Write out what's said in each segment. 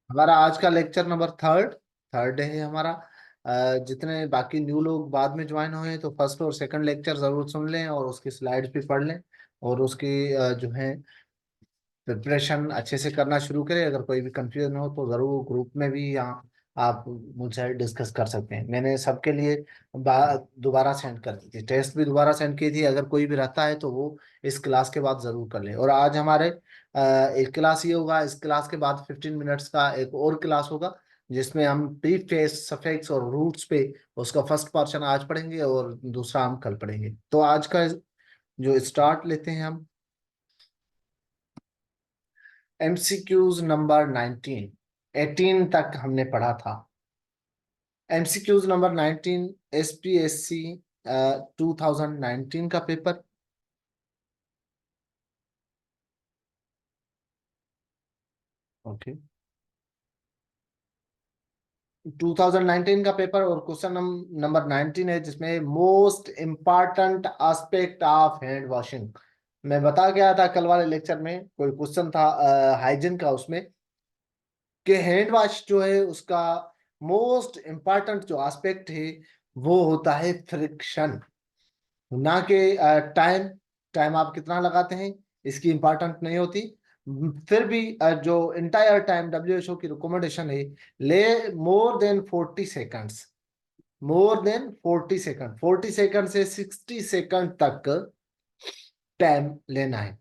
हमारा आज का लेक्चर नंबर थर्ड थर्ड है हमारा। जितने बाकी न्यू लोग बाद में ज्वाइन हुए हैं तो फर्स्ट और सेकंड लेक्चर जरूर सुन लें और उसकी स्लाइड्स भी पढ़ लें और उसकी जो है प्रिपरेशन अच्छे से करना शुरू करें। अगर कोई भी कंफ्यूजन हो तो जरूर ग्रुप में भी यहाँ आप मुझसे डिस्कस कर सकते हैं। मैंने सबके लिए दोबारा सेंड कर दी थी, टेस्ट भी दोबारा सेंड की थी। अगर कोई भी रहता है तो वो इस क्लास के बाद जरूर कर ले। और आज हमारे एक क्लास ये होगा, इस क्लास के बाद 15 मिनट्स का एक और क्लास होगा जिसमें हम प्रीफेस सफिक्स और रूट्स पे उसका फर्स्ट पोर्शन आज पढ़ेंगे और दूसरा हम कल पढ़ेंगे। तो आज का जो स्टार्ट लेते हैं हम एमसीक्यूज नंबर 19। 18 तक हमने पढ़ा था। एमसीक्यूज नंबर 19 एसपीएससी 2019 का पेपर। ओके, 2019 का पेपर और क्वेश्चन नंबर 19 है जिसमें most important aspect of hand washing. मैं बता गया था कल वाले लेक्चर में, कोई क्वेश्चन था हाइजीन का, उसमें कि हैंड वॉश जो है उसका मोस्ट इम्पॉर्टेंट जो एस्पेक्ट है वो होता है फ्रिक्शन, ना कि टाइम। टाइम आप कितना लगाते हैं इसकी इंपॉर्टेंट नहीं होती। फिर भी जो इंटायर टाइम डब्ल्यूएचओ की रिकमेंडेशन है, ले more than 40 seconds. More than 40 second, 40 second से 60 सेकंड तक टाइम लेना है।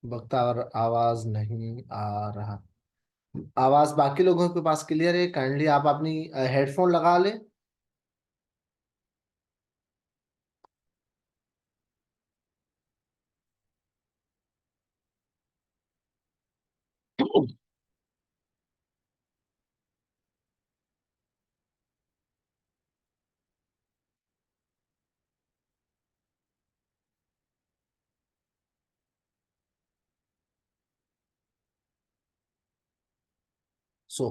वक्ता और आवाज नहीं आ रहा। आवाज बाकी लोगों के पास क्लियर है? काइंडली आप अपनी हेडफोन लगा लें। सो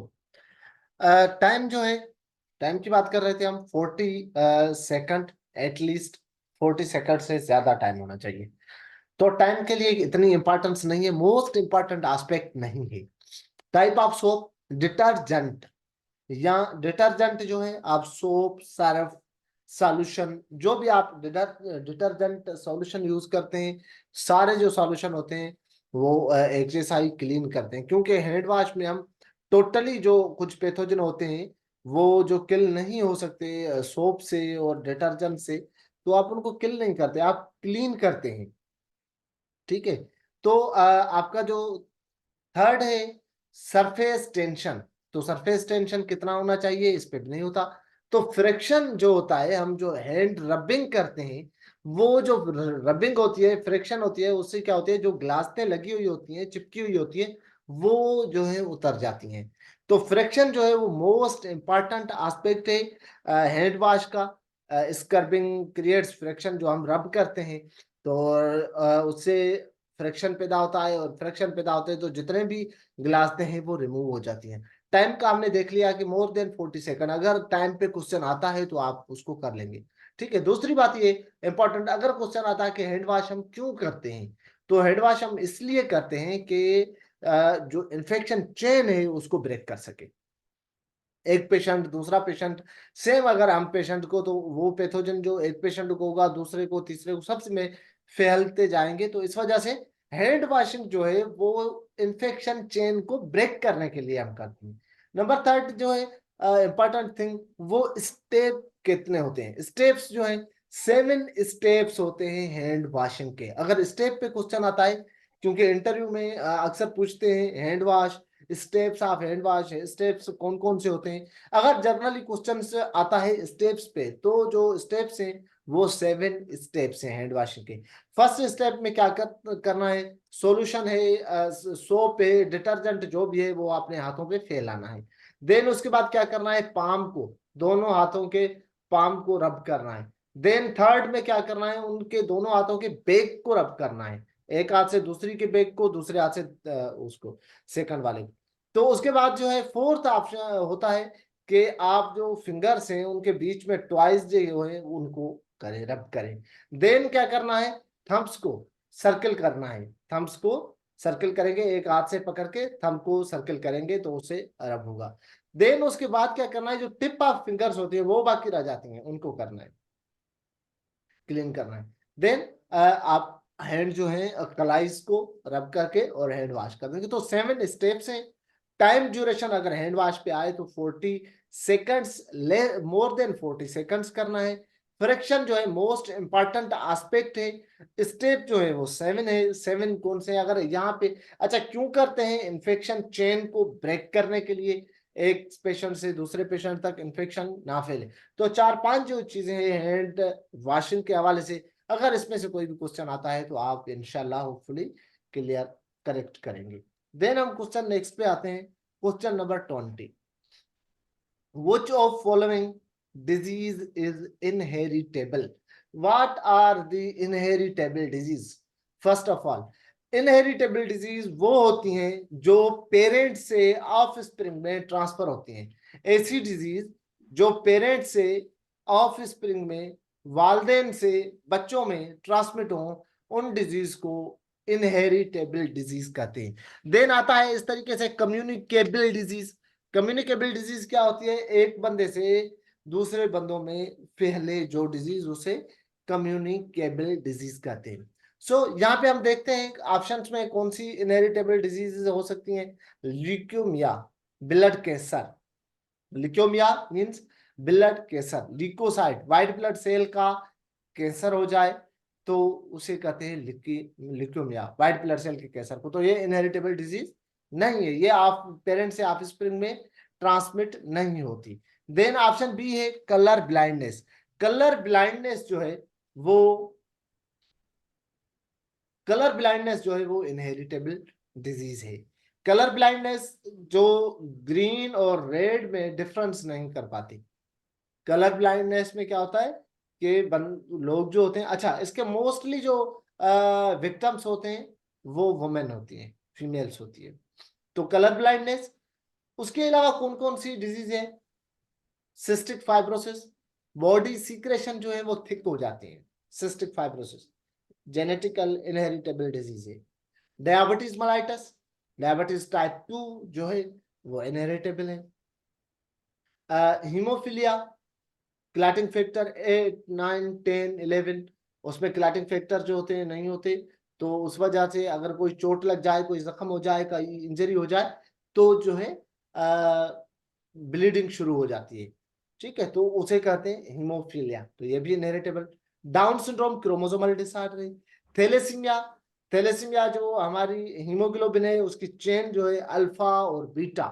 टाइम जो है, टाइम की बात कर रहे थे हम। 40 सेकंड, एटलीस्ट 40 सेकंड से ज्यादा टाइम होना चाहिए। तो टाइम के लिए इतनी इंपॉर्टेंस नहीं है, मोस्ट इंपॉर्टेंट एस्पेक्ट नहीं है। टाइप ऑफ सोप, डिटर्जेंट या डिटर्जेंट जो है, आप सोप, सर्फ, सॉल्यूशन, जो भी आप डिटर्जेंट सॉल्यूशन यूज करते हैं, सारे जो सॉल्यूशन होते हैं वो एक जैसा ही क्लीन करते हैं। क्योंकि हैंड वॉश में हम टोटली जो कुछ पैथोजन होते हैं वो जो किल नहीं हो सकते सोप से और डिटर्जेंट से, तो आप उनको किल नहीं करते, आप क्लीन करते हैं। ठीक है। तो आपका जो थर्ड है सरफेस टेंशन। तो सरफेस टेंशन कितना होना चाहिए, इस पे भी नहीं होता। तो फ्रिक्शन जो होता है, हम जो हैंड रबिंग करते हैं, वो जो रबिंग होती है, फ्रिक्शन होती है, उससे क्या होती है, जो ग्लासें लगी हुई होती हैं, चिपकी हुई होती है, वो जो है उतर जाती हैं। तो फ्रिक्शन जो है वो मोस्ट इंपॉर्टेंट एस्पेक्ट है हैंड वॉश का। स्क्रबिंग क्रिएट्स फ्रिक्शन, जो हम रब करते हैं तो उससे फ्रिक्शन पैदा होता है, और फ्रिक्शन पैदा होते हैं तो जितने भी ग्लासें हैं वो रिमूव हो जाती हैं। टाइम का हमने देख लिया कि मोर देन 40 सेकंड। अगर टाइम पे क्वेश्चन आता है तो आप उसको कर लेंगे। ठीक है। दूसरी बात ये इंपॉर्टेंट, अगर क्वेश्चन आता है कि हैंड वॉश हम क्यों करते हैं, तो हैंड वॉश हम इसलिए करते हैं कि जो इन्फेक्शन चेन है उसको ब्रेक कर सके। एक पेशेंट दूसरा पेशेंट, सेम अगर हम पेशेंट को, तो वो पैथोजन जो एक पेशेंट को होगा, दूसरे को, तीसरे को, सबसे में फैलते जाएंगे। तो इस वजह से हैंड वॉशिंग जो है वो इन्फेक्शन चेन को ब्रेक करने के लिए हम करते हैं। नंबर थर्ड जो है इंपॉर्टेंट थिंग, वो स्टेप कितने होते हैं। स्टेप्स जो है 7 स्टेप्स होते हैं हैंड वॉशिंग के। अगर स्टेप पे क्वेश्चन आता है, क्योंकि इंटरव्यू में अक्सर पूछते हैं hand wash, steps of hand wash है, स्टेप्स कौन कौन से होते हैं। अगर जनरली क्वेश्चन आता है स्टेप्स पे, तो जो स्टेप्स हैं वो 7 स्टेप्स हैं हैंड वॉशिंग के। फर्स्ट स्टेप में क्या करना है, सॉल्यूशन है, सोप है, डिटर्जेंट जो भी है, वो अपने हाथों पे फैलाना है। देन उसके बाद क्या करना है, पाम को, दोनों हाथों के पाम को रब करना है। देन थर्ड में क्या करना है, उनके दोनों हाथों के बेक को रब करना है। एक हाथ से दूसरी के बेक को, दूसरे हाथ से उसको सेकंड वाले को। तो उसके बाद जो है फोर्थ ऑप्शन होता है कि आप जो फिंगर्स हैं उनके बीच में ट्वाइस जो है उनको करें, रब करें। देन क्या करना है, थम्स को सर्कल करना है, थम्स को सर्किल करेंगे, एक हाथ से पकड़ के थंब को सर्किल करेंगे तो उसे रब होगा। देन उसके बाद क्या करना है, जो टिप ऑफ फिंगर्स होती है वो बाकी रह जाती हैं, उनको करना है, क्लीन करना है। देन आप हैंड जो है कलाइज को रब करके और हैंड वॉश कर देंगे। तो 7 स्टेप्स हैं। टाइम ड्यूरेशन अगर हैंड वॉश पे आए तो 40 सेकंड्स, मोर देन 40 सेकंड्स करना है। फ्रिक्शन जो है मोस्ट इंपॉर्टेंट एस्पेक्ट है। स्टेप जो है वो 7 है। 7 कौन से, अगर यहाँ पे, अच्छा क्यों करते हैं, इन्फेक्शन चेन को ब्रेक करने के लिए, एक पेशेंट से दूसरे पेशेंट तक इन्फेक्शन ना फैले। तो 4-5 जो चीजें हैं हैंड वॉशिंग के हवाले से, अगर इसमें से कोई भी क्वेश्चन आता है तो आप इंशाल्लाह होपफुली क्लियर करेक्ट करेंगे। देन हम क्वेश्चन नेक्स्ट पे आते हैं, question number 20। Which of following disease is inheritable? What are the inheritable disease? First of all, inheritable disease वो होती हैं जो पेरेंट से ऑफ स्प्रिंग में ट्रांसफर होती हैं। ऐसी डिजीज जो पेरेंट से ऑफ स्प्रिंग में, वालदेन से बच्चों में ट्रांसमिट हो, उन डिजीज को इनहेरिटेबल डिजीज कहते हैं। देन आता है इस तरीके से कम्युनिकेबल डिजीज। कम्युनिकेबल डिजीज क्या होती है, एक बंदे से दूसरे बंदों में फैले जो डिजीज, उसे कम्युनिकेबल डिजीज कहते हैं। यहाँ पे हम देखते हैं ऑप्शंस में कौन सी इनहेरिटेबल डिजीज हो सकती हैं। Leukaemia, blood cancer. Leukaemia means blood cancer. Leucocyte, white blood cell का कैंसर हो जाए तो उसे कहते हैं ल्यूकेमिया, व्हाइट ब्लड सेल के कैंसर को। तो ये इनहेरिटेबल डिजीज नहीं है, ये आप पेरेंट से आप स्प्रिंग में ट्रांसमिट नहीं होती। देन ऑप्शन बी है कलर ब्लाइंडनेस। कलर ब्लाइंडनेस जो है वो, कलर ब्लाइंडनेस जो है वो इनहेरिटेबल डिजीज है। कलर ब्लाइंडनेस जो ग्रीन और रेड में डिफरेंस नहीं कर पाती। कलर ब्लाइंडनेस में क्या होता है कि लोग जो होते हैं, अच्छा इसके मोस्टली जो विक्टिम्स होते हैं वो वुमेन होती हैं, फीमेल्स होती है। तो कलर ब्लाइंडनेस, उसके अलावा कौन कौन सी डिजीज है, सिस्टिक फाइब्रोसिस, बॉडी सीक्रेशन जो है वो थिक हो जाती है, cystic fibrosis genetical inheritable disease है। डायबिटीज मेलाइटस, डायबिटीज टाइप 2 जो है वो इनहेरिटेबल है। हीमोफीलिया, क्लॉटिंग फैक्टर 8, 9, 10, 11, उसमें क्लॉटिंग फैक्टर जो होते हैं नहीं होते, तो उस वजह से अगर कोई चोट लग जाए, कोई जख्म हो जाए, कोई इंजरी हो जाए तो जो है ब्लीडिंग शुरू हो जाती है। ठीक है, तो उसे कहते हैं हीमोफीलिया, तो ये भी inheritable. Down syndrome chromosomal disorder है। थैलेसीमिया, थैलेसीमिया जो हमारी हीमोग्लोबिन है उसकी चेन जो है अल्फा और बीटा,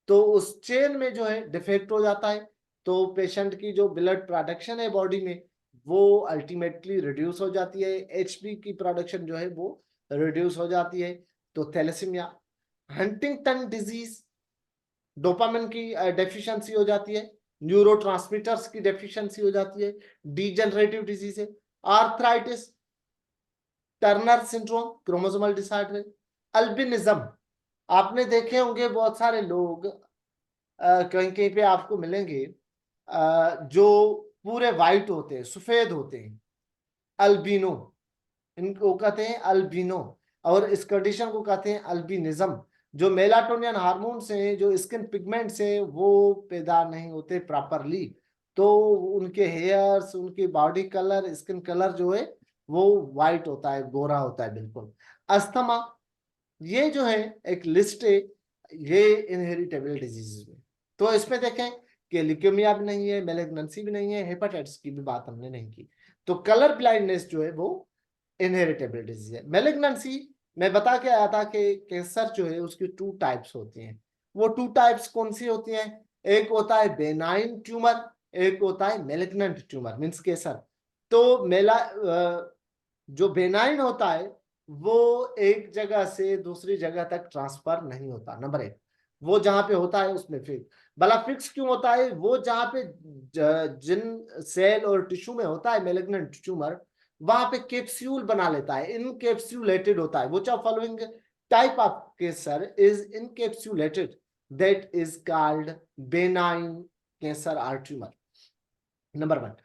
तो उस चेन में जो है डिफेक्ट हो जाता है, तो पेशेंट की जो ब्लड प्रोडक्शन है बॉडी में वो अल्टीमेटली रिड्यूस हो जाती है, एचपी की प्रोडक्शन जो है वो रिड्यूस हो जाती है, तो थैलेसीमिया। हंटिंगटन डिजीज, डोपामिन की डेफिशिएंसी हो जाती है, न्यूरोट्रांसमीटर्स की डेफिशिएंसी हो जाती है, डीजनरेटिव डिजीज है। Arthritis, Turner syndrome chromosomal disorder, albinism, आपने देखे होंगे बहुत सारे लोग कहीं कहीं पे आपको मिलेंगे जो पूरे वाइट होते हैं, सफेद होते हैं, अल्बिनो, इनको कहते हैं अल्बिनो। और इस कंडीशन को कहते हैं अल्बिनिज्म। जो मेलाटोनियन हार्मोन से जो स्किन पिगमेंट से वो पैदा नहीं होते प्रॉपरली, तो उनके हेयर्स, उनकी बॉडी कलर, स्किन कलर जो है वो वाइट होता है, गोरा होता है बिल्कुल। अस्थमा, ये जो है एक लिस्ट है, ये इनहेरिटेबल डिजीज में। तो इसमें देखें कि ल्यूकेमिया भी नहीं है, मैलिग्नेंसी भी नहीं है, हेपेटाइटिस की भी बात हमने नहीं की। तो कलर ब्लाइंडनेस जो है वो इनहेरिटेबल डिजीज है। मैलिग्नेंसी मैं बता के आया था कि कैंसर जो है उसकी 2 टाइप्स होती हैं। वो 2 टाइप्स कौन सी होती हैं, एक होता है बेनाइन ट्यूमर, एक होता है मैलिग्नेंट ट्यूमर मीन्स कैंसर। तो जो बेनाइन होता है वो एक जगह से दूसरी जगह तक ट्रांसफर नहीं होता, नंबर 1। वो जहां पे होता है उसमें फिक्स। भला फिक्स क्यों होता है, वो जहां पे जिन सेल और टिश्यू में होता है मैलिग्नेंट ट्यूमर, वहां पे कैप्सूल बना लेता है, इनकैप्सुलेटेड होता है। Which of following type of cancer is encapsulated, that is called benign cancer और tumour, number 1।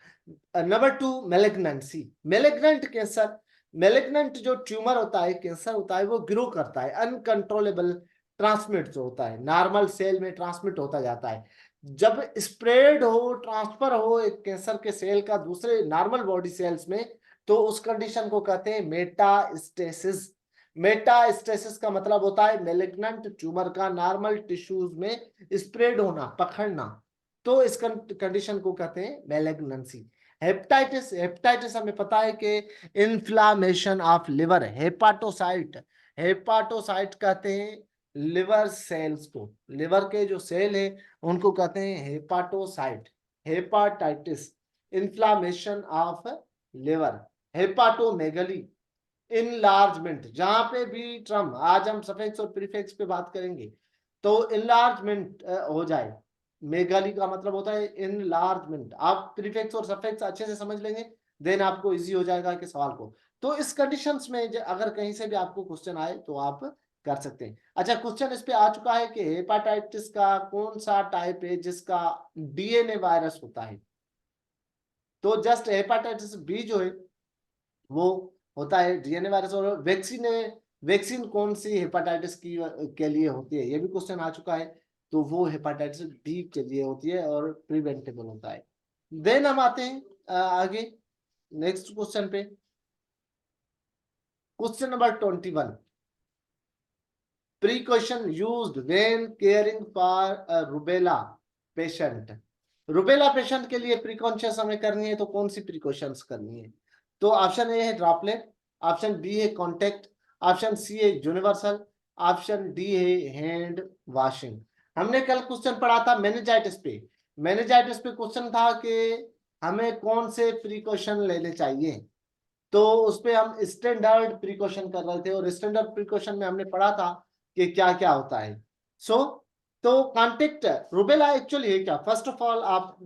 Number 2 malignancy, malignant cancer malignant जो ट्यूमर होता है, कैंसर होता है, वो ग्रो करता है, अनकंट्रोलेबल ट्रांसमिट जो होता है, नॉर्मल सेल में ट्रांसमिट होता जाता है। जब स्प्रेड हो, ट्रांसफर हो एक कैंसर के सेल का दूसरे नॉर्मल बॉडी सेल्स में, तो उस कंडीशन को कहते हैं मेटास्टेसिस। मेटास्टेसिस का मतलब होता है मेलिग्नेंट ट्यूमर का नॉर्मल टिश्यूज में स्प्रेड होना, पकड़ना। तो इस कंडीशन को कहते हैं मेलिग्नेंसी। हेपेटाइटिस, हेपेटाइटिस हमें पता है कि इन्फ्लामेशन ऑफ लिवर, हेपाटोसाइट, हेपाटोसाइट कहते हैं लिवर सेल्स को, लिवर के जो सेल है उनको कहते हैं hepatocyte. Hepatitis, inflammation of liver. Hepatomegaly, enlargement, जहां पे भी ट्रम, आज हम सफिक्स और प्रीफिक्स पे बात करेंगे, तो इनलार्जमेंट हो जाए। मेगाली का मतलब होता है इनलार्जमेंट। आप प्रीफिक्स और सफिक्स अच्छे से समझ लेंगे, देन आपको इजी हो जाएगा कि सवाल को। तो इस कंडीशंस में अगर कहीं से भी आपको क्वेश्चन आए तो आप कर सकते हैं। अच्छा, क्वेश्चन इस पे आ चुका है कि हेपाटाइटिस का कौन सा टाइप है जिसका डीएनए वायरस होता है। तो जस्ट हेपाटाइटिस बी जो है वो होता है डीएनए वायरस। और वैक्सीन है, वैक्सीन कौन सी हेपाटाइटिस की के लिए होती है, ये भी क्वेश्चन आ चुका है। तो वो हेपाटाइटिस बी के लिए होती है और प्रिवेंटेबल होता है। देन हम आते हैं आगे नेक्स्ट क्वेश्चन पे। Question number 21, precaution used when caring for rubella patient. Rubella patient के लिए प्रिकॉशंस हमें करनी है, तो कौन सी प्रिकॉशंस करनी है? तो ऑप्शन ए है ड्रॉपलेट, ऑप्शन बी है कॉन्टेक्ट, ऑप्शन सी है यूनिवर्सल, ऑप्शन डी है हैंड वॉशिंग। हमने कल क्वेश्चन पढ़ा था मेनिंजाइटिस पे। मेनिंजाइटिस पे क्वेश्चन था कि हमें कौन से प्रिकॉशन लेने चाहिए। तो उस पे हम स्टैंडर्ड प्रिकॉशन कर रहे थे, और स्टैंडर्ड प्रिकॉशन में हमने पढ़ा था कि क्या क्या होता है। सो तो कॉन्टेक्ट रुबेला एक्चुअली है क्या, फर्स्ट ऑफ ऑल आप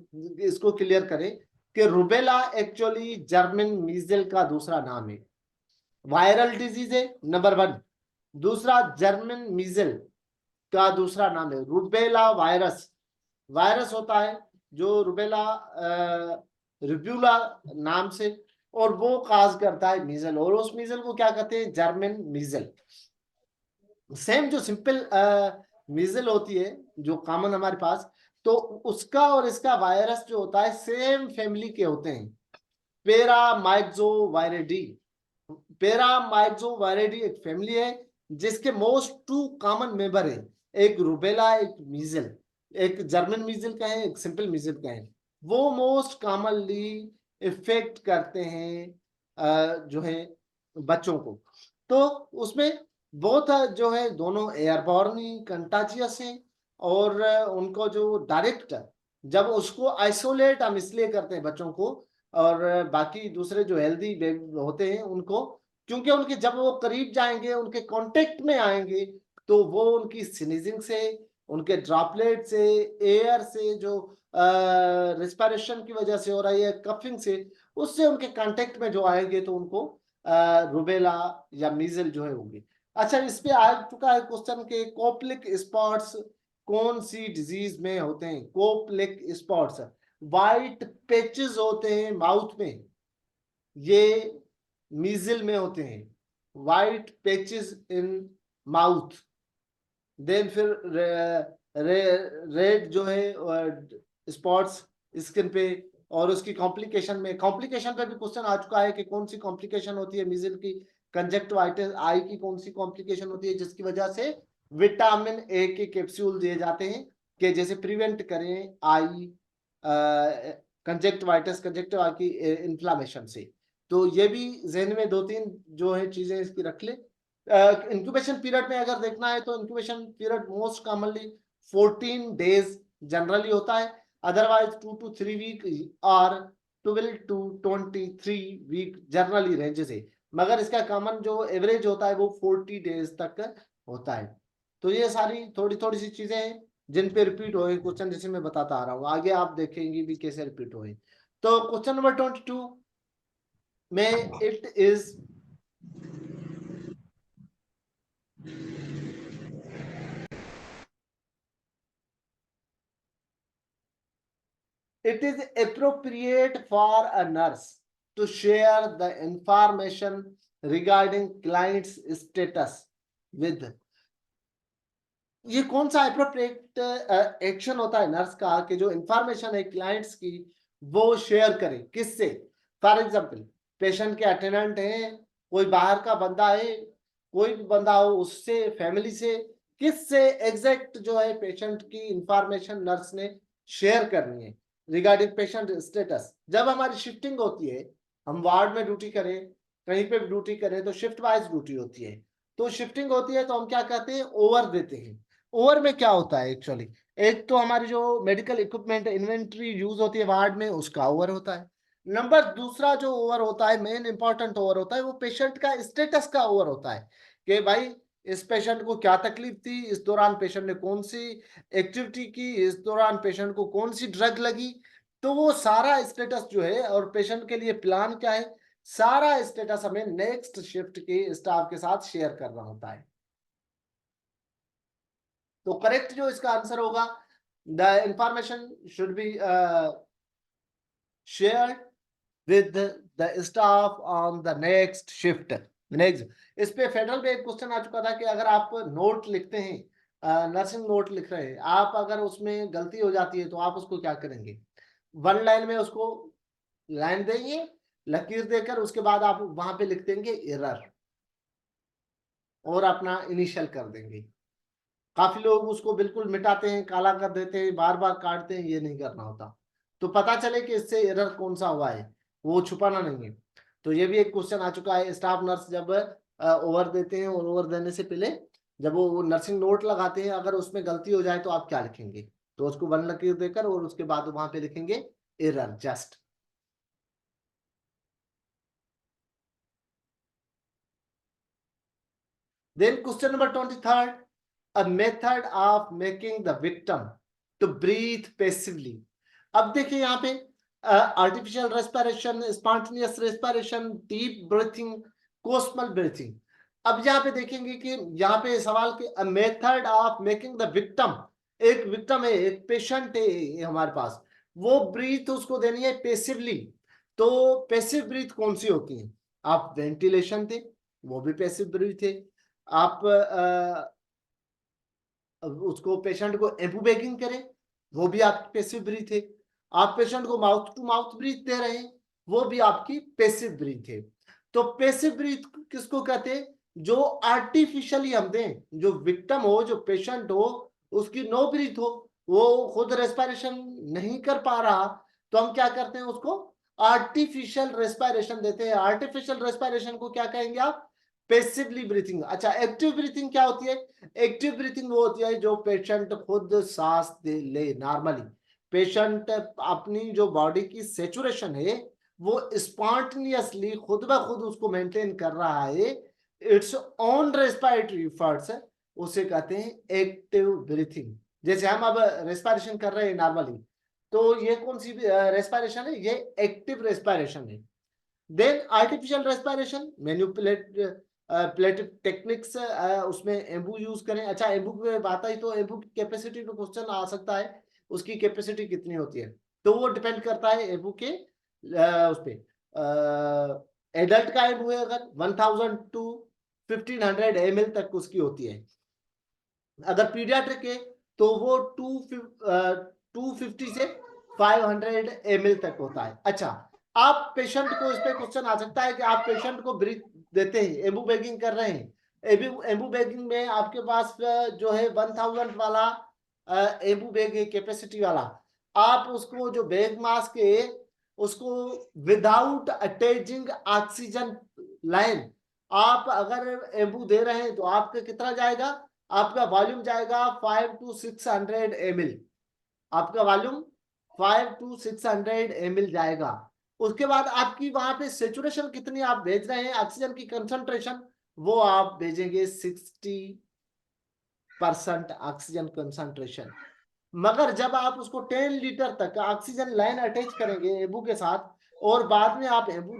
इसको क्लियर करें कि रुबेला एक्चुअली जर्मन मीजल का दूसरा नाम है। वायरल डिजीज है नंबर 1। दूसरा, जर्मन मीजल का दूसरा नाम है रुबेला वायरस। वायरस होता है जो रुबेला रिब्यूला नाम से, और वो काज करता है मीजल, और उस मीजल को क्या कहते हैं, जर्मन मीजल। सेम जो सिंपल मीजल होती है जो कॉमन हमारे पास, तो उसका और इसका वायरस जो होता है सेम फैमिली के होते हैं, पेरामाइक्सोवायरिडी। पेरामाइक्सोवायरिडी एक फैमिली है जिसके मोस्ट टू कॉमन मेंबर है, एक रुबेला, एक मीजल। एक जर्मन मीजल का है, एक सिंपल मीजल का है। वो मोस्ट कॉमनली इफेक्ट करते हैं जो है बच्चों को। तो उसमें बहुत जो है दोनों एयरबॉर्न कंटाजियस हैं, और उनको जो डायरेक्ट, जब उसको आइसोलेट हम इसलिए करते हैं बच्चों को, और बाकी दूसरे जो हेल्दी होते हैं उनको, क्योंकि उनके जब वो करीब जाएंगे, उनके कांटेक्ट में आएंगे, तो वो उनकी स्नीजिंग से, उनके ड्रॉपलेट से, एयर से जो रिस्पिरेशन की वजह से हो रही है, कफिंग से, उससे उनके कांटेक्ट में जो आएंगे तो उनको रुबेला या मीजल जो है होंगे। अच्छा, इस पे आ चुका है क्वेश्चन के कोपलिक स्पॉट्स कौन सी डिजीज में होते हैं। कोपलिक स्पॉट्स वाइट पैचेस होते हैं माउथ में, ये मीजल में होते हैं, white patches in mouth. Then फिर रेड जो है स्पॉट्स स्किन पे। और उसकी कॉम्प्लिकेशन में, कॉम्प्लिकेशन पे भी क्वेश्चन आ चुका है कि कौन सी कॉम्प्लिकेशन होती है मीजल की। कंजक्टिवाइटिस आई की कौन सी कॉम्प्लिकेशन होती है जिसकी वजह से विटामिन ए के कैप्सूल दिए जाते हैं कि जैसे प्रिवेंट करें आई कंजक्टिवाइटिस, कंजक्टिवा की इन्फ्लामेशन से। तो ये भी जहन में 2-3 जो है चीजें इसकी रख ले। इंक्यूबेशन पीरियड में अगर देखना है तो incubation period most commonly 14 days generally होता है, अदरवाइज 2 to 3 वीक और 12 to 23 वीक जनरली रेंजेस है। मगर इसका कॉमन जो एवरेज होता है वो 40 डेज तक होता है। तो ये सारी थोड़ी थोड़ी सी चीजें हैं जिन पे रिपीट हुए क्वेश्चन, जैसे मैं बताता आ रहा हूँ, आगे आप देखेंगे भी कैसे रिपीट हुए। तो क्वेश्चन नंबर 22 में it is it is appropriate for a nurse to share the information regarding clients status with, ये कौन सा अप्रोप्रिएट एक्शन होता है नर्स का कि जो इंफॉर्मेशन है क्लाइंट्स की वो शेयर करे किससे? फॉर एग्जांपल पेशेंट के अटेंडेंट है, कोई बाहर का बंदा है, कोई भी बंदा हो, उससे, फैमिली से, किससे एग्जैक्ट जो है पेशेंट की इंफॉर्मेशन नर्स ने शेयर करनी है रिगार्डिंग पेशेंट स्टेटस। जब हमारी शिफ्टिंग होती है, हम वार्ड में ड्यूटी करें, कहीं पे भी ड्यूटी करें, तो शिफ्ट वाइज ड्यूटी होती है। तो शिफ्टिंग होती है तो हम क्या कहते हैं, ओवर देते हैं। ओवर में क्या होता है एक्चुअली, एक तो हमारी जो मेडिकल इक्विपमेंट इन्वेंट्री यूज होती है वार्ड में, उसका ओवर होता है। नंबर दूसरा जो ओवर होता है, मेन इंपॉर्टेंट ओवर होता है, वो पेशेंट का स्टेटस का ओवर होता है कि भाई इस पेशेंट को क्या तकलीफ थी, इस दौरान पेशेंट ने कौन सी एक्टिविटी की, इस दौरान पेशेंट को कौन सी ड्रग लगी। तो वो सारा स्टेटस जो है और पेशेंट के लिए प्लान क्या है, सारा स्टेटस हमें नेक्स्ट शिफ्ट के स्टाफ के साथ शेयर करना होता है। तो करेक्ट जो इसका आंसर होगा, the information should be shared with the staff on the next shift. Next, इस पे फेडरल में एक क्वेश्चन आ चुका था कि अगर आप नोट लिखते हैं, नर्सिंग नोट लिख रहे हैं आप, अगर उसमें गलती हो जाती है तो आप उसको क्या करेंगे? वन लाइन में उसको लाइन देंगे, लकीर देकर, उसके बाद आप वहां पे लिख देंगे एरर और अपना इनिशियल कर देंगे। काफी लोग उसको बिल्कुल मिटाते हैं, काला कर देते हैं, बार बार काटते हैं, ये नहीं करना होता। तो पता चले कि इससे एरर कौन सा हुआ है, वो छुपाना नहीं है। तो ये भी एक क्वेश्चन आ चुका है, स्टाफ नर्स जब ओवर देते हैं और ओवर देने से पहले जब वो नर्सिंग नोट लगाते हैं, अगर उसमें गलती हो जाए तो आप क्या लिखेंगे? तो उसको वन लकीर देकर और उसके बाद वहां पे लिखेंगे error just. Then question number 23rd, a method of making the victim to breathe passively. अब देखिए यहाँ पे artificial respiration, spontaneous respiration, deep breathing, coastal breathing. अब यहाँ पे देखेंगे कि यहाँ पे सवाल के a method of making the victim, एक विक्टिम है, एक पेशेंट है हमारे पास, वो ब्रीथ उसको देनी है पेसिवली। तो पैसिव ब्रीथ कौन सी होती है? आप वेंटिलेशन थे, वो भी पैसिव ब्रीथ है। आप उसको पेशेंट को एम्बुबेगिंग करें, वो भी आपकी पैसिव ब्रीथ है। आप पेशेंट को माउथ टू माउथ ब्रीथ दे रहे हैं, वो भी आपकी पैसिव ब्रीथ है। तो पैसिव ब्रीथ किसको कहते हैं? जो आर्टिफिशियली हम दें, जो विक्टिम हो, जो पेशेंट हो, उसकी नो ब्रीथ हो, वो खुद रेस्पिरेशन नहीं कर पा रहा, तो हम क्या करते हैं, उसको आर्टिफिशियल रेस्पिरेशन देते हैं। आर्टिफिशियल रेस्पिरेशन को क्या कहेंगे आप? Passively breathing. अच्छा, एक्टिव ब्रीथिंग क्या होती है? एक्टिव ब्रीथिंग वो होती है जो पेशेंट खुद सांस ले नॉर्मली, पेशेंट अपनी जो बॉडी की सेचुरेशन है वो स्पॉन्टेनियसली खुद ब खुद उसको मेंटेन कर रहा है, इट्स ओन रेस्पिरेटरी एफर्ट्स, उसे कहते हैं एक्टिव ब्रीथिंग। जैसे हम अब रेस्पिरेशन कर रहे हैं नॉर्मली, तो ये कौन सी रेस्पिरेशन है? ये एक्टिव रेस्पिरेशन है। Then artificial respiration, manipulative techniques, उसमें एम्बू यूज करें। अच्छा, एम्बू पे बात आई तो एम्बू की कैपेसिटी पे क्वेश्चन आ सकता है, उसकी कैपेसिटी कितनी होती है? तो वो डिपेंड करता है एम्बू के उस पे। एडल्ट का एम्बू है अगर 1000 टू 1500 ml तक उसकी होती है। अगर पीडियाट्रिक है तो वो 250 से 500 ml तक होता है। अच्छा, आप पेशेंट को, इस पे क्वेश्चन आ सकता है कि आप पेशेंट को ब्रीथ देते हैं, एम्बू बैगिंग कर रहे हैं, एम्बू बैगिंग में आपके पास जो है 1000 वाला एम्बू बैग है कैपेसिटी वाला, आप उसको जो बैग मास्क है उसको विदाउट अटैचिंग ऑक्सीजन लाइन, आप अगर एम्बू दे रहे हैं तो आपका कितना जाएगा? आपका वॉल्यूम जाएगा 5 टू 600 ml। आपका वॉल्यूम 5 टू 600 ml जाएगा। उसके बाद आपकी वहां पे सेचुरेशन कितनी आप भेज रहे हैं, ऑक्सीजन की कंसंट्रेशन, वो आप भेजेंगे 60% ऑक्सीजन कंसंट्रेशन। मगर जब आप उसको 10 लीटर तक ऑक्सीजन लाइन अटैच करेंगे एबू के साथ और बाद में आप एबू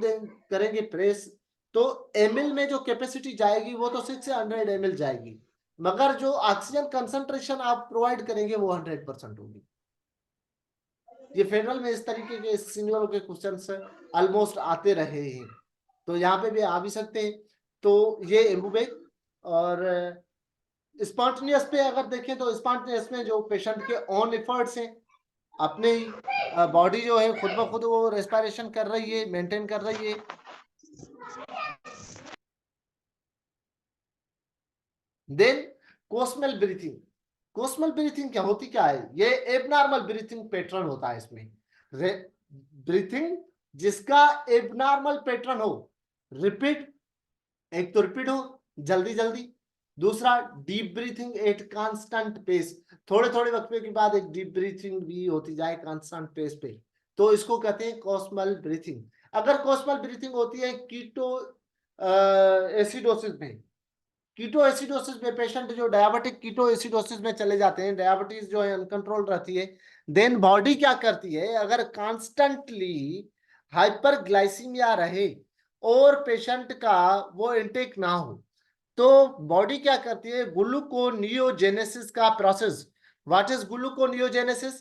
करेंगे प्रेस, तो एमएल में जो कैपेसिटी जाएगी वो तो 600 ml जाएगी, मगर जो ऑक्सीजन कंसंट्रेशन आप प्रोवाइड करेंगे वो 100% होगी। ये फेडरल में इस तरीके के सिनियरों के क्वेश्चन ऑलमोस्ट आते रहे हैं, तो यहाँ पे भी आ भी सकते हैं। तो ये एम्बुबेक। और स्पॉन्टेनियस पे अगर देखें तो स्पॉन्टेनियस में जो पेशेंट के ऑन एफर्ट्स हैं, अपने ही बॉडी जो है खुद ब खुद वो रेस्पिरेशन कर रही है, मेंटेन कर रही है। Then Kussmaul breathing. Kussmaul breathing क्या होती क्या है? ये एबनॉर्मल ब्रीथिंग पैटर्न होता है इसमें। ब्रीथिंग जिसका एबनॉर्मल पैटर्न हो, रिपीट, एक तो रिपीट हो जल्दी जल्दी, दूसरा deep breathing at constant pace, थोड़े थोड़े वक्फे के बाद एक डीप ब्रीथिंग भी होती जाए कांस्टेंट पेस पे, तो इसको कहते हैं कोस्मल ब्रीथिंग। अगर कोस्मल ब्रीथिंग होती है कीटो एसिडोसिस में, कीटो एसिडोसिस में पेशेंट जो डायबिटिक कीटो एसिडोसिस में चले जाते हैं, डायबिटीज जो है अनकंट्रोल रहती है, देन बॉडी क्या करती है, अगर कॉन्स्टेंटली हाइपरग्लाइसीमिया रहे और पेशेंट का वो इनटेक ना हो, तो बॉडी क्या करती है, ग्लूकोनियोजेनेसिस का प्रोसेस। What is gluconeogenesis?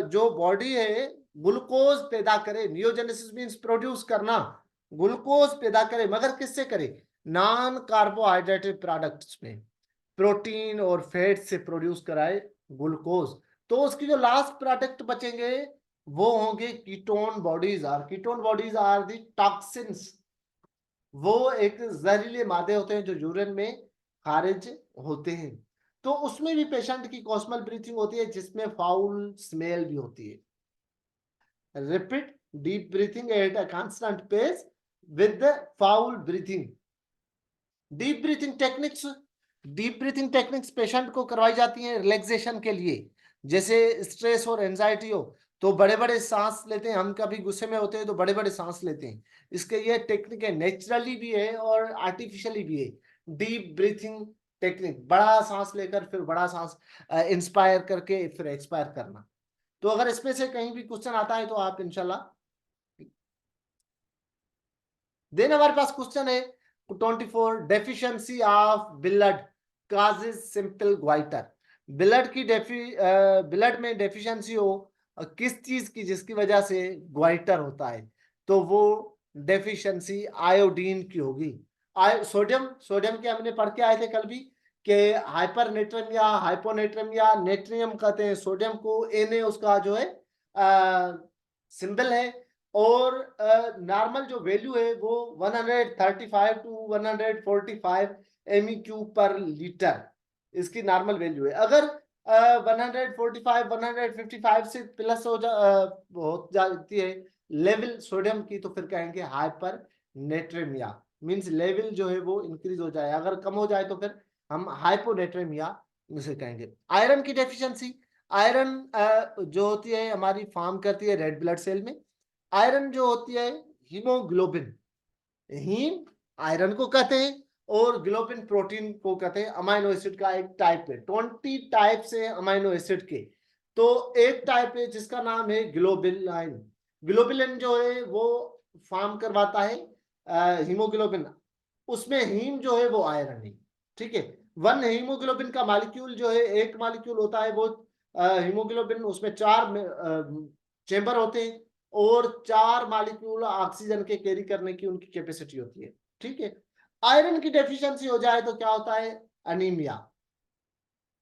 जो बॉडी है ग्लूकोज पैदा करे, नियोजेनेसिस मींस प्रोड्यूस करना, ग्लूकोज पैदा करे, मगर किससे करे? नॉन कार्बोहाइड्रेटेड प्रोडक्ट्स में, प्रोटीन और फैट से प्रोड्यूस कराए ग्लूकोज। तो उसकी जो लास्ट प्रोडक्ट बचेंगे वो होंगे कीटोन बॉडीज। और ketone bodies are the toxins, वो एक जहरीले मादे होते हैं जो यूरिन में खारिज होते हैं। तो उसमें भी पेशेंट की कोस्मल ब्रीथिंग होती है जिसमें फाउल स्मेल भी होती है। Repeat deep breathing at a constant pace with the foul breathing. Deep breathing techniques, deep breathing techniques patient को करवाई जाती हैं रिलैक्सेशन के लिए। जैसे स्ट्रेस और एंजाइटी हो तो बड़े बड़े सांस लेते हैं, हम कभी गुस्से में होते हैं तो बड़े बड़े सांस लेते हैं, इसके ये टेक्निक है, नेचुरली भी है और आर्टिफिशियली भी है। डीप ब्रीथिंग टेक्निक, बड़ा सांस लेकर फिर बड़ा सांस इंस्पायर करके फिर एक्सपायर करना। तो अगर इसमें से कहीं भी क्वेश्चन आता है तो आप इंशाल्लाह। देन हमारे पास क्वेश्चन है 24, deficiency of blood causes simple goitre. Blood की ब्लड में डेफिशिएंसी हो किस चीज की, जिसकी वजह से ग्वाइटर होता है, तो वो डेफिशिएंसी आयोडीन की होगी। सोडियम, सोडियम के हमने पढ़ के आए थे कल भी कि हाइपरनेट्रेमिया, हाइपोनेट्रेमिया, नेट्रियम कहते हैं सोडियम को, Na उसका जो है सिंबल है। और नॉर्मल जो वैल्यू है वो 135 टू 145 MEQ पर लीटर इसकी नॉर्मल वैल्यू है। अगर 145 155 से प्लस हो जाती है लेवल सोडियम की, तो फिर कहेंगे हाइपर नेट्रेमिया, मींस लेवल जो है वो इंक्रीज हो जाए। अगर कम हो जाए तो फिर हम हाइपोनेट्रेमिया उसे कहेंगे। आयरन की डेफिशिएंसी, आयरन जो होती है हमारी फॉर्म करती है रेड ब्लड सेल में। आयरन जो होती है हीमोग्लोबिन, हीम आयरन को कहते हैं और ग्लोबिन प्रोटीन को कहते हैं, अमाइनो एसिड का एक टाइप है। 20 टाइप्स है अमाइनो एसिड के, तो एक टाइप है जिसका नाम है ग्लोबिलाइन। ग्लोबिलिन जो है वो फॉर्म करवाता है हीमोग्लोबिन, उसमें हीम जो है वो आयरन है। ठीक है, वन हीमोग्लोबिन का मॉलिक्यूल जो है, एक मॉलिक्यूल होता है वो हीमोग्लोबिन, उसमें 4 चेंबर होते हैं और 4 मॉलिक्यूल ऑक्सीजन के कैरी करने की उनकी कैपेसिटी होती है। ठीक है, आयरन की डेफिशिएंसी हो जाए तो क्या होता है? अनीमिया।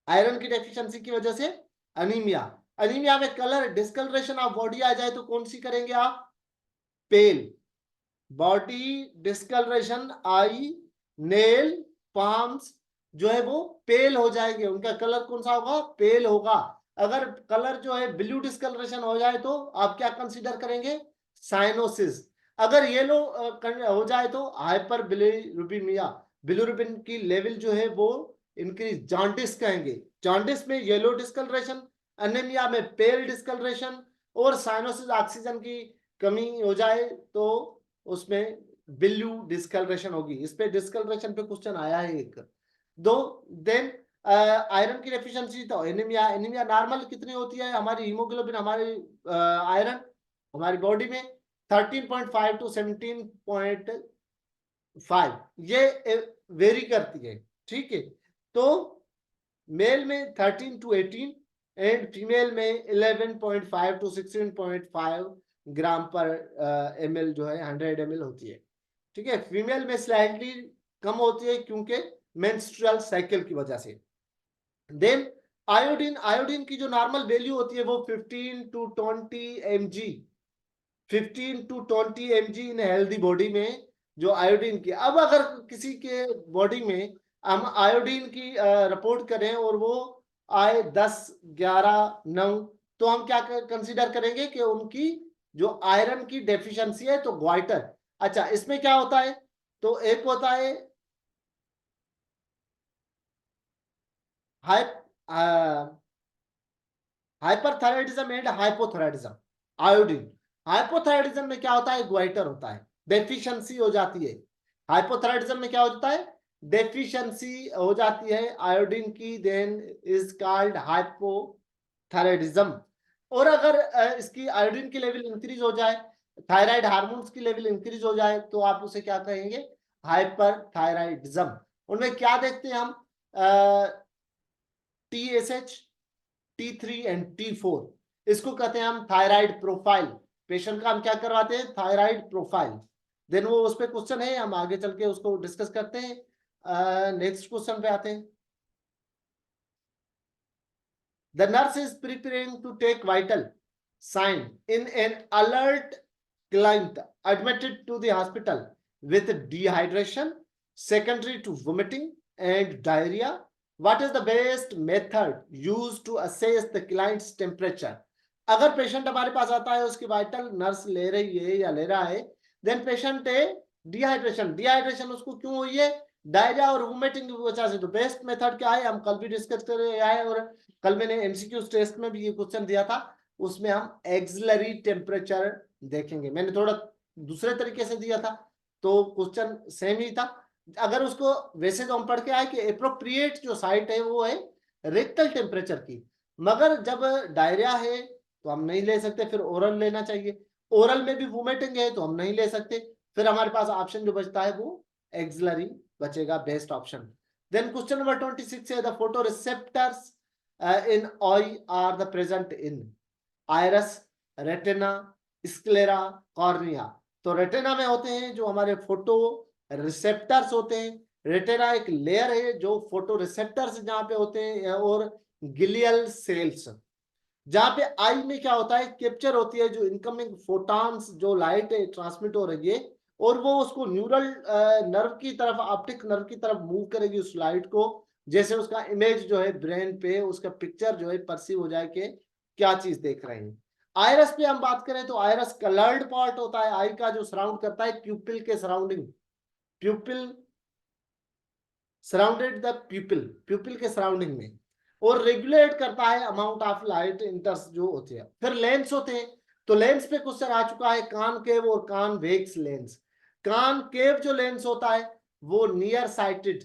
आयरन की डेफिशिएंसी की वजह से अनीमिया। अनीमिया में कलर डिस्कलरेशन ऑफ बॉडी आ जाए तो कौन सी करेंगे आप? पेल बॉडी डिस्कलरेशन, आई, नेल, पाम्स जो है वो पेल हो जाएंगे, उनका कलर कौन सा होगा? पेल होगा। अगर कलर जो है ब्लू डिस्कलरेशन हो जाए तो आप क्या कंसीडर करेंगे? साइनोसिस। अगर येलो हो जाए तो हाइपर बिलिरुबिनिया, बिलिरुबिन की लेवल जो है वो इंक्रीज, जॉन्डिस कहेंगे। जॉन्डिस में येलो डिस्कलरेशन, एनीमिया में पेल डिस्कलरेशन, और साइनोसिस ऑक्सीजन की कमी हो जाए तो उसमें बिल्यू डिस्कलरेशन होगी। इस पे डिस्कलरेशन पे क्वेश्चन आया है एक दो। देन आयरन की डेफिशिएंसी तो एनीमिया। एनीमिया नॉर्मल कितनी होती है हमारी हीमोग्लोबिन, हमारी आयरन हमारी बॉडी में 13.5 टू 17.5, ये वेरी करती है। ठीक है, तो मेल में 13 टू 18 एंड फीमेल में 11.5 टू 16.5 ग्राम पर ml जो है 100 ml होती है। ठीक है, फीमेल में स्लाइटली कम होती है क्योंकि मेंस्ट्रुअल साइकिल की वजह से। देन आयोडीन, आयोडीन की जो नॉर्मल वैल्यू होती है वो 15 to 20 mg, 15 to 20 mg in healthy body में जो आयोडीन की। अब अगर किसी के बॉडी में हम आयोडीन की रिपोर्ट करें और वो आए 10, 11, 9, तो हम क्या कंसीडर करेंगे कि उनकी जो आयरन की डेफिशिएंसी है, तो ग्वाइटर। अच्छा, इसमें क्या होता है, तो एक होता है high hyperthyroidism and hypothyroidism. Iodine, hypothyroidism में क्या होता है, ग्वाइटर होता है, डेफिशिएंसी हो जाती है। हाइपोथायराइडिज्म में क्या होता है, डेफिशिएंसी हो जाती है आयोडीन की, देन इज कॉल्ड हाइपोथायराइडिज्म। और अगर इसकी आयोडीन की लेवल इंक्रीज हो जाए, थायराइड हार्मोन्स की लेवल इंक्रीज हो जाए, तो आप उसे क्या कहेंगे, हाइपरथायराइडिज्म। उनमें क्या देखते हैं हम, TSH, T3 एंड T4, इसको कहते हैं हम थायराइड प्रोफाइल। पेशेंट का हम क्या करवाते हैं, थायराइड प्रोफाइल। देन वो उस पे क्वेश्चन है, हम आगे चल के उसको डिस्कस करते हैं। नेक्स्ट क्वेश्चन पे आते हैं। The nurse is preparing to take vital sign in an alert client admitted to the hospital with dehydration secondary to vomiting and diarrhea. What is the best method used to assess the client's temperature? अगर patient हमारे पास आता है, उसकी vital nurse ले रही है या ले रहा है, देन पेशेंट है डिहाइड्रेशन, डिहाइड्रेशन उसको क्यों हुई है, डायरिया और वोमिटिंग की वजह से। तो बेस्ट मेथड क्या है, हम कल भी डिस्कस कर रहे हैं, और कल मैंने एमसीक्यू टेस्ट में भी ये क्वेश्चन दिया था, उसमें हम एक्सिलरी टेम्परेचर देखेंगे। मैंने थोड़ा दूसरे तरीके से दिया था, तो क्वेश्चन सेम ही था। अगर उसको वैसे तो हम पढ़ के आए कि एप्रोप्रिएट जो साइट है वो है रेक्टल टेम्परेचर की, मगर जब डायरिया है तो हम नहीं ले सकते, फिर ओरल लेना चाहिए। ओरल में भी वोमिटिंग है तो हम नहीं ले सकते, फिर हमारे पास ऑप्शन जो बचता है वो एक्सिलरी बचेगा, best option. Then question number 26 है, the photo receptors in eye are the present in iris, retina, sclera, cornea. तो रेटिना में होते हैं जो हमारे फोटो रिसेप्टर्स होते हैं। रेटिना एक लेयर है जो फोटो रिसेप्टर्स जहां पे होते हैं, और गिलियल सेल्स जहां पे आई में क्या होता है, कैप्चर होती है जो इनकमिंग फोटॉन्स, जो लाइट है ट्रांसमिट हो रही है, और वो उसको न्यूरल नर्व की तरफ, ऑप्टिक नर्व की तरफ मूव करेगी उस लाइट को, जैसे उसका इमेज जो है ब्रेन पे, उसका पिक्चर जो है परसीव हो जाए कि क्या चीज देख रहे हैं। आयरस पे हम बात करें तो आयरस कलर्ड पार्ट होता है आई का, जो सराउंड करता है प्यूपिल के सराउंडिंग, प्यूपिल सराउंडेड द प्यूपिल, प्यूपिल के सराउंडिंग में, और रेगुलेट करता है अमाउंट ऑफ लाइट इंटर्स जो होते हैं। फिर लेंस होते हैं, तो लेंस पे क्वेश्चन आ चुका है, कानकेव और कॉन्वेक्स लेंस। कानकेव जो लेंस होता है वो नियर साइटेड,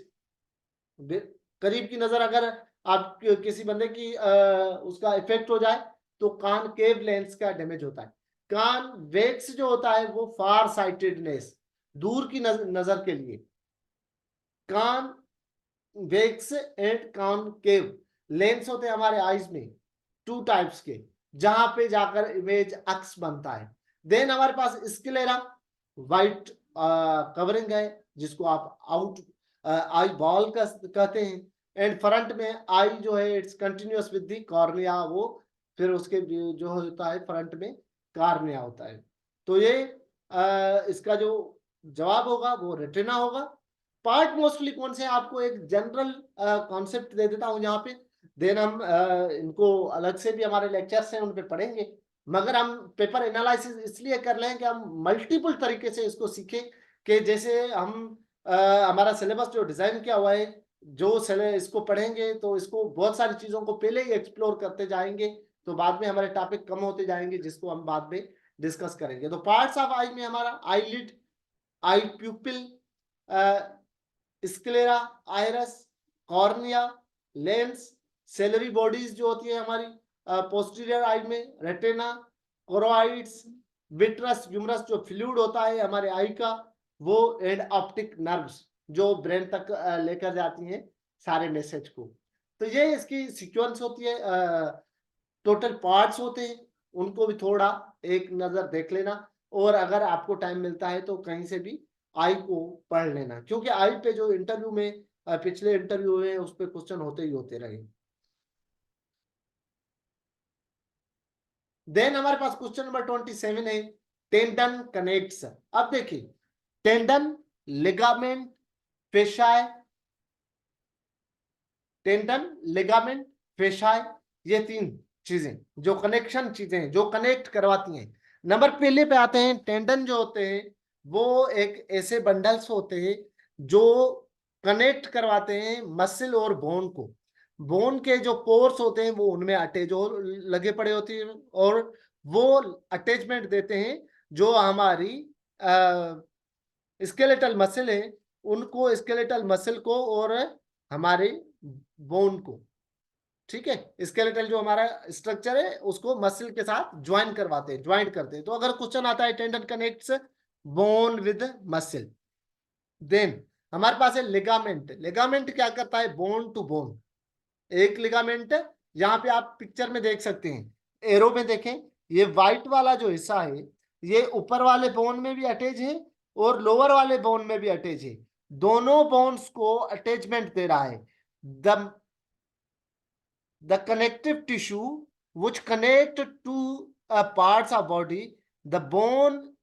करीब की नजर अगर आप किसी बंदे की उसका इफेक्ट हो जाए तो कॉनकेव लेंस का डैमेज होता है। कॉन्वेक्स जो होता है वो फार साइटेडनेस, दूर की नजर के लिए। कॉन्वेक्स एंड कॉनकेव लेंस होते हैं हमारे आईज में, टू टाइप्स के, जहां पे जाकर इमेज अक्स बनता है। देन हमारे पास स्क्लेरा, वाइट कवरिंग है जिसको आप आउट आई बॉल कहते हैं। एंड फ्रंट में आई जो है it's continuous with the cornea, वो फिर उसके जो होता है फ्रंट में कार्निया होता है। तो ये इसका जो जवाब होगा वो रेटिना होगा। पार्ट मोस्टली कौन से, आपको एक जनरल कॉन्सेप्ट दे देता हूं यहाँ पे, देन हम इनको अलग से भी हमारे लेक्चर्स हैं उन पे पढ़ेंगे, मगर हम पेपर एनालिसिस इसलिए कर रहे हैं कि हम मल्टीपल तरीके से इसको सीखें, कि जैसे हम हमारा सिलेबस जो डिजाइन किया हुआ है, जो इसको पढ़ेंगे तो इसको बहुत सारी चीजों को पहले ही एक्सप्लोर करते जाएंगे, तो बाद में हमारे टॉपिक कम होते जाएंगे जिसको हम बाद में डिस्कस करेंगे। तो पार्ट्स ऑफ आई में हमारा eye lid, eye pupil, sclera, iris, cornea, lens, ciliary bodies जो होती है हमारी पोस्टीरियर आई में, रेटिना, कोरोइड्स, विट्रस ह्यूमरस जो फ्लूइड होता है हमारे आई का वो, एंड ऑप्टिक नर्व्स जो ब्रेन तक लेकर जाती हैं सारे मैसेज को। तो ये इसकी सीक्वेंस होती है, टोटल पार्ट्स होते हैं, उनको भी थोड़ा एक नजर देख लेना, और अगर आपको टाइम मिलता है तो कहीं से भी आई को पढ़ लेना, क्योंकि आई पे जो इंटरव्यू में पिछले इंटरव्यू में उस पे क्वेश्चन होते ही होते रहे। देन हमारे पास क्वेश्चन नंबर 27 है, टेंडन कनेक्ट्स। अब देखिए, टेंडन, लिगामेंट, फेशाई, टेंडन, लिगामेंट, फेशाई, ये तीन चीजें जो कनेक्शन चीजें जो कनेक्ट करवाती हैं। नंबर पहले पे आते हैं, टेंडन जो होते हैं वो एक ऐसे बंडल्स होते हैं जो कनेक्ट करवाते हैं मसल और बोन को। बोन के जो पोर्स होते हैं वो उनमें अटैच हो लगे पड़े होते हैं, और वो अटैचमेंट देते हैं जो हमारी स्केलेटल मसल है उनको, स्केलेटल मसल को और हमारे बोन को, ठीक है, स्केलेटल जो हमारा स्ट्रक्चर है उसको मसल के साथ ज्वाइन करवाते हैं, ज्वाइंट करते हैं। तो अगर क्वेश्चन आता है tendon connects bone with muscle, then हमारे पास है लिगामेंट। लिगामेंट क्या करता है, बोन टू बोन। एक लिगामेंट यहाँ पे आप पिक्चर में देख सकते हैं, एरो में देखें, ये व्हाइट वाला जो हिस्सा है ये ऊपर वाले बोन में भी अटैच है और लोअर वाले बोन में भी अटैच है। दोनों बोन्स को अटैचमेंट दे रहा है। The connective tissue which connect to parts of body, the bone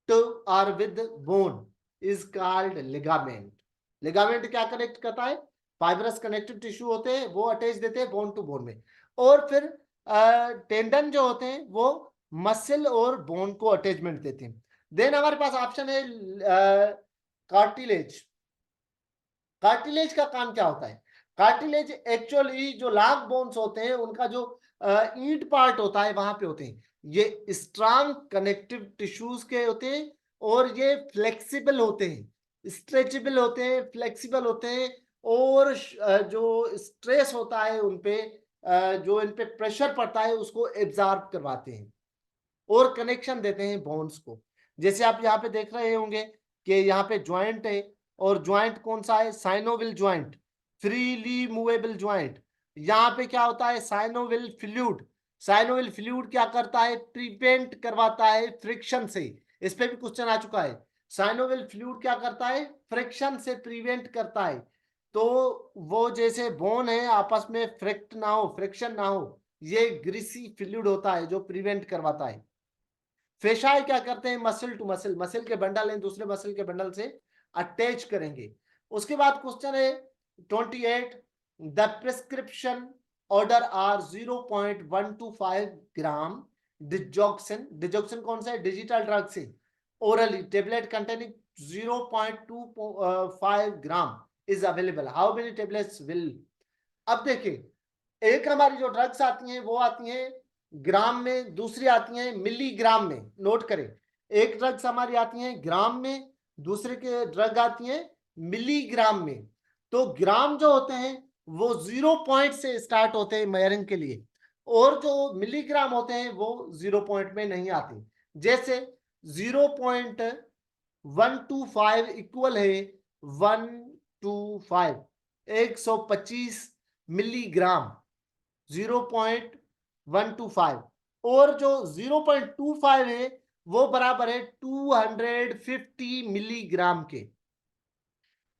to or with bone is called ligament. Ligament क्या कनेक्ट करता है, फाइब्रस कनेक्टिव टिश्यू होते हैं वो अटैच देते हैं बोन टू बोन में, और फिर टेंडन जो होते हैं वो मसल और बोन को अटैचमेंट देते हैं। देन हमारे पास ऑप्शन है कार्टिलेज। कार्टिलेज का काम क्या होता है, कार्टिलेज एक्चुअली जो लार्ज बोन्स होते हैं उनका जो ईंट पार्ट होता है वहां पे होते हैं। ये स्ट्रांग कनेक्टिव टिश्यूज के होते हैं और ये फ्लेक्सिबल होते हैं, स्ट्रेचेबल होते हैं, फ्लेक्सिबल होते हैं, और जो स्ट्रेस होता है उनपे, जो इन पे प्रेशर पड़ता है उसको एब्जॉर्ब करवाते हैं और कनेक्शन देते हैं बोन्स को। जैसे आप यहाँ पे देख रहे होंगे कि यहाँ पे ज्वाइंट है, और ज्वाइंट कौन सा है, साइनोविल ज्वाइंट, फ्रीली मूवेबल ज्वाइंट। यहाँ पे क्या होता है, साइनोविल फ्लूइड। साइनोविल फ्लूइड क्या करता है, प्रिवेंट करवाता है फ्रिक्शन से। इस पे भी क्वेश्चन आ चुका है। साइनोविल फ्लूइड क्या करता है, फ्रिक्शन से प्रिवेंट करता है। तो वो जैसे बोन है आपस में फ्रिक्ट ना हो, फ्रिक्शन ना हो, ये ग्रीसी फ्लूइड होता है जो प्रिवेंट करवाता है। फेशाई क्या करते हैं, मसल टू मसल, मसल के बंडल हैं दूसरे मसल के बंडल से अटैच करेंगे। उसके बाद क्वेश्चन है 28, the prescription order are 0.125 gram digoxin. Digoxin कौन सा है, डिजिटल ड्रग से, orally tablet containing 0.25 gram is available, how many tablets will. अब देखिए, एक हमारी जो ड्रग्स आती हैं वो आती हैं ग्राम में, दूसरी आती हैं मिलीग्राम में। नोट करें, एक ड्रग्स हमारी आती हैं ग्राम में, दूसरे के ड्रग आती हैं मिलीग्राम में। तो ग्राम जो होते हैं वो 0 पॉइंट से स्टार्ट होते हैं मेयरिंग के लिए, और जो मिलीग्राम होते हैं वो 0 पॉइंट में नहीं आते। जैसे 0.125 इक्वल है 125, 125 मिलीग्राम, 0.125, और जो 0.25 है वो बराबर है 250 मिलीग्राम के।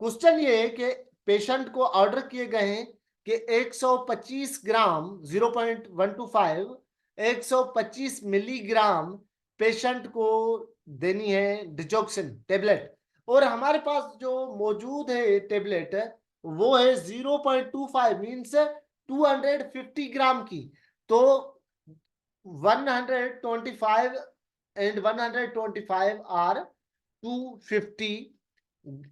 क्वेश्चन ये है कि पेशेंट को ऑर्डर किए गए हैं कि 125 ग्राम, 0.125, 125 मिलीग्राम पेशेंट को देनी है डिजॉक्सिन टेबलेट, और हमारे पास जो मौजूद है टेबलेट वो है 0.25, मीन्स 250 ग्राम की। तो 125 एंड 125 आर 250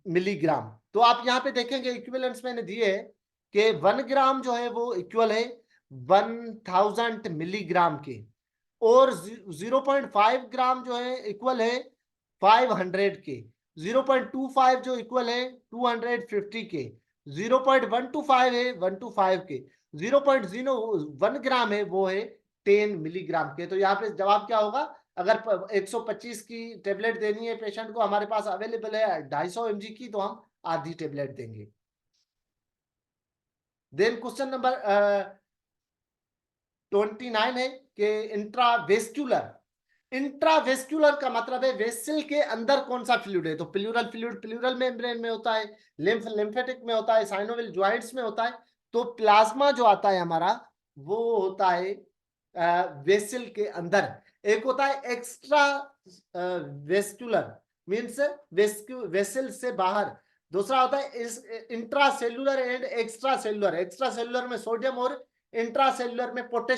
मिलीग्राम। तो आप यहाँ पे देखेंगे इक्विवेलेंस मैंने दिए है कि 1 ग्राम जो है वो इक्वल है 1000 मिलीग्राम के, और 0.5 ग्राम जो है इक्वल है 500 के, 0.25 जो इक्वल है 250 के, 0.125 है 125 के, 0.01 ग्राम है वो है 10 मिलीग्राम के। तो यहाँ पे जवाब क्या होगा, अगर 125 की टेबलेट देनी है पेशेंट को, हमारे पास अवेलेबल है 250 mg की, तो हम आधी टेबलेट देंगे। देन क्वेश्चन नंबर 29 है कि इंट्रावेस्कुलर, इंट्रावेस्कुलर का मतलब है वेसल के अंदर कौन सा फ्लूइड है, तो प्लूरल फ्लूइड प्लूरल मेम्ब्रेन में होता है, लिम्फेटिक में होता है, साइनोवियल जॉइंट्स में होता है। तो प्लाज्मा जो आता है हमारा वो होता है वेसल के अंदर। एक होता है एक्स्ट्रा वेस्कुलर, मीन्स वेसल से बाहर। दूसरा होता है intra cellular and extra cellular. Extra cellular में सोडियम और इंट्रा सेल्यूलर में पोटेशियम